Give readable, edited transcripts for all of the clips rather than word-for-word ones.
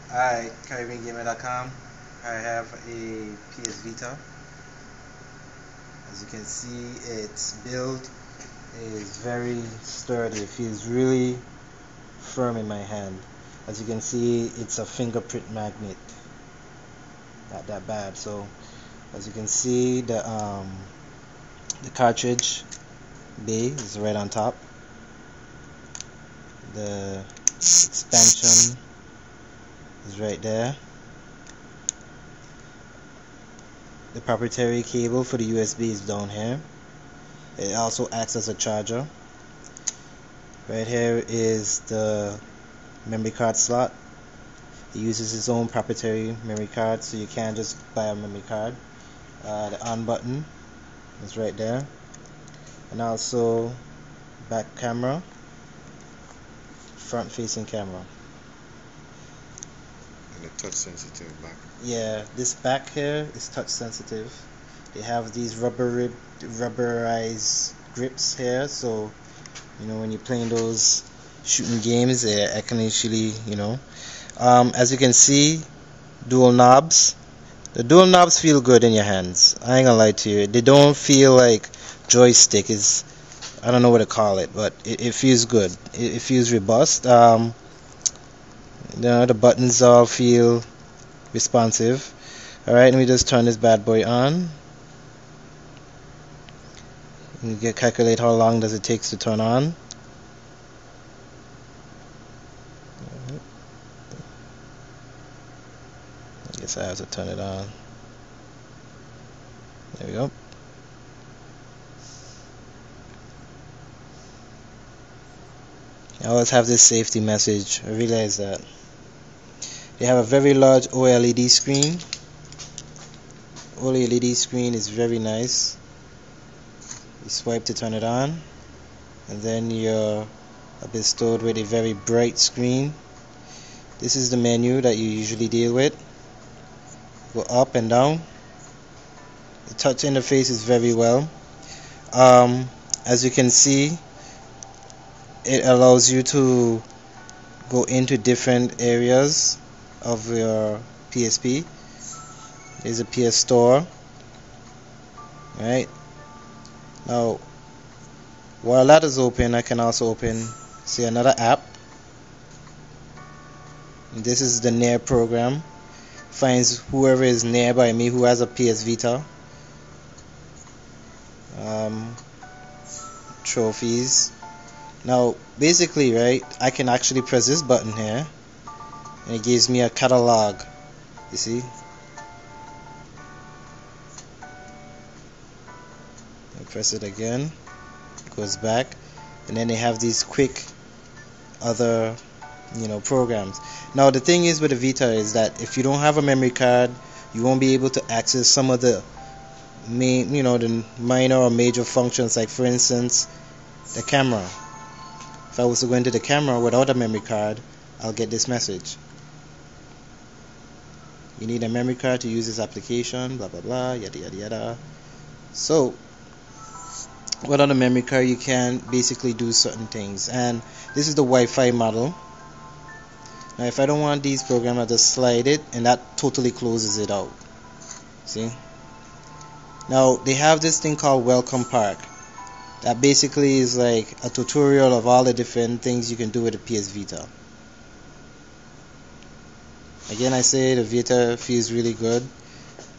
Hi, CaribbeanGamer.com. I have a PS Vita. As you can see, its build is very sturdy. It feels really firm in my hand. As you can see, it's a fingerprint magnet. Not that bad. So, as you can see, the cartridge bay is right on top. The expansion is right there. The proprietary cable for the USB is down here. It also acts as a charger. Right here is the memory card slot. It uses its own proprietary memory card, so you can't just buy a memory card. The on button is right there, and also back camera, front facing camera. And the touch sensitive back. Yeah, this back here is touch sensitive. They have these rubberized grips here, so when you're playing those shooting games, I can actually, as you can see, dual knobs. The dual knobs feel good in your hands. I ain't gonna lie to you. They don't feel like joystick. I don't know what to call it, but it feels good. It feels robust. The buttons all feel responsive. Alright, let me just turn this bad boy on. You can calculate how long does it take to turn on. I guess I have to turn it on. There we go. I always have this safety message. I realize that. They have a very large OLED screen. OLED screen is very nice. You swipe to turn it on, and then you're bestowed with a very bright screen. This is the menu that you usually deal with. Go up and down. The touch interface is very well. As you can see, it allows you to go into different areas of your PSP. There's a PS Store. Right now, while that is open, I can also open, say, another app. And this is the near program. Finds whoever is nearby me who has a PS Vita. Trophies. Now, basically, right, I can actually press this button here, and it gives me a catalog. You see? I press it again, it goes back, and then they have these quick other programs. Now the thing is with the Vita is that if you don't have a memory card, you won't be able to access some of the main, the minor or major functions, like for instance the camera. If I was to go into the camera without a memory card, I'll get this message: you need a memory card to use this application, blah blah blah, yada yada yada. So without a memory card, you can basically do certain things. And this is the Wi-Fi model. Now if I don't want these programs, I just slide it, and that totally closes it out. See? Now they have this thing called Welcome Park. That basically is like a tutorial of all the different things you can do with the PS Vita. Again, I say the Vita feels really good.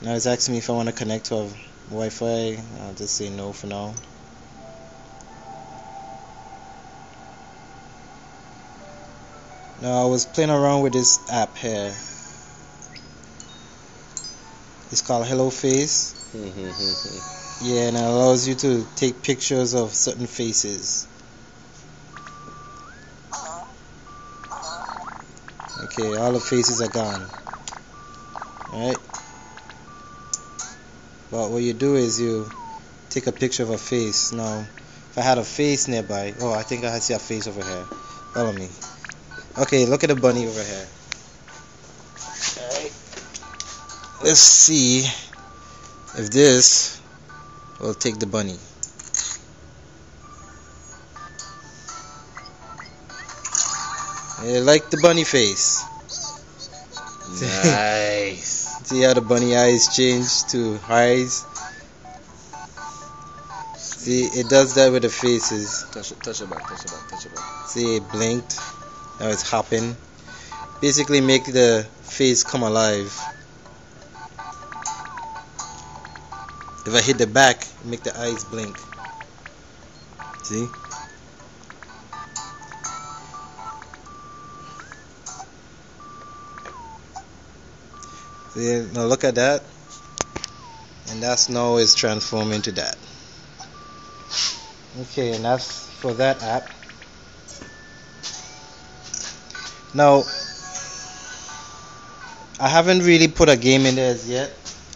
Now it's asking me if I want to connect to a Wi-Fi. I'll just say no for now. Now I was playing around with this app here. It's called Hello Face. Yeah, and it allows you to take pictures of certain faces. Okay, all the faces are gone. Alright. But what you do is you take a picture of a face. Now, if I had a face nearby, oh, I think I see a face over here. Follow me. Okay, look at the bunny over here. Alright. Let's see if this will take the bunny. I like the bunny face. Nice. See how the bunny eyes change to eyes? See, it does that with the faces. Touch it back, touch it back, touch it back. See, it blinked. Now it's hopping. Basically make the face come alive. If I hit the back, make the eyes blink. See? See, now look at that. And that's now is transformed into that. Okay, and that's for that app. Now, I haven't really put a game in there as yet,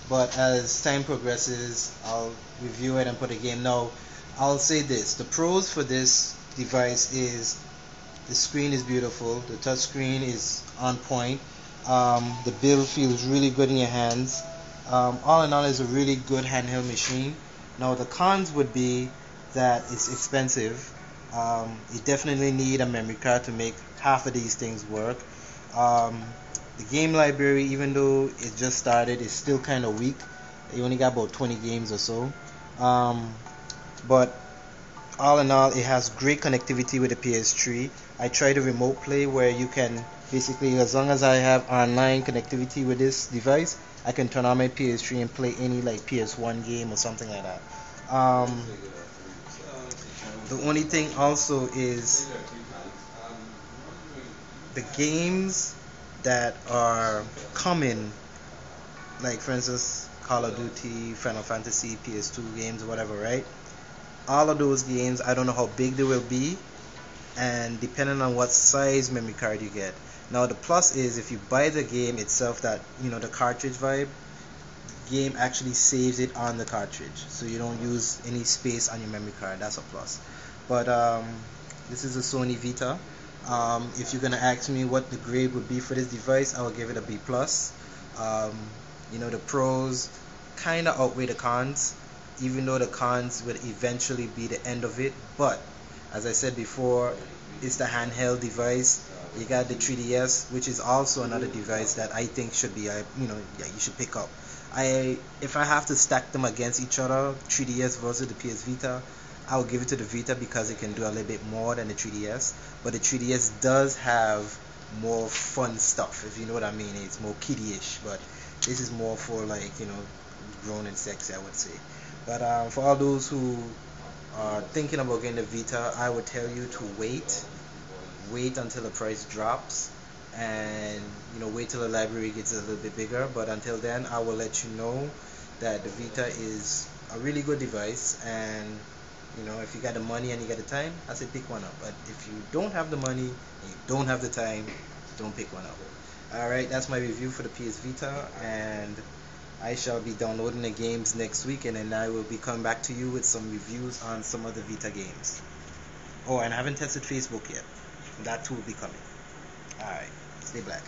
but as time progresses, I'll review it and put a game. Now, I'll say this: the pros for this device is the screen is beautiful, the touch screen is on point, the build feels really good in your hands. All in all, it's a really good handheld machine. Now, the cons would be that it's expensive. You definitely need a memory card to make half of these things work. The game library, even though it just started, is still kind of weak. You only got about 20 games or so. But all in all, it has great connectivity with the PS3. I tried a remote play where you can basically, as long as I have online connectivity with this device, I can turn on my PS3 and play any like PS1 game or something like that. The only thing also is the games that are coming, like for instance Call of Duty, Final Fantasy, PS2 games, whatever, right? All of those games, I don't know how big they will be, and depending on what size memory card you get. Now the plus is if you buy the game itself, that the cartridge vibe, the game actually saves it on the cartridge, so you don't use any space on your memory card. That's a plus. But this is a Sony Vita. If you're gonna ask me what the grade would be for this device, I will give it a B plus. The pros kind of outweigh the cons, even though the cons would eventually be the end of it. But as I said before, it's the handheld device. You got the 3DS, which is also another device that I think should be, you should pick up. If I have to stack them against each other, 3DS versus the PS Vita, I will give it to the Vita because it can do a little bit more than the 3DS. But the 3DS does have more fun stuff, if you know what I mean. It's more kiddie-ish, but this is more for like, grown and sexy, I would say. But for all those who are thinking about getting the Vita, I would tell you to wait until the price drops, and wait till the library gets a little bit bigger. But until then, I will let you know that the Vita is a really good device, and if you got the money and you got the time, I say pick one up. But if you don't have the money and you don't have the time, don't pick one up. Alright, that's my review for the PS Vita, and I shall be downloading the games next week, and then I will be coming back to you with some reviews on some of the Vita games. Oh, and I haven't tested Facebook yet. That too will be coming. Alright, stay black.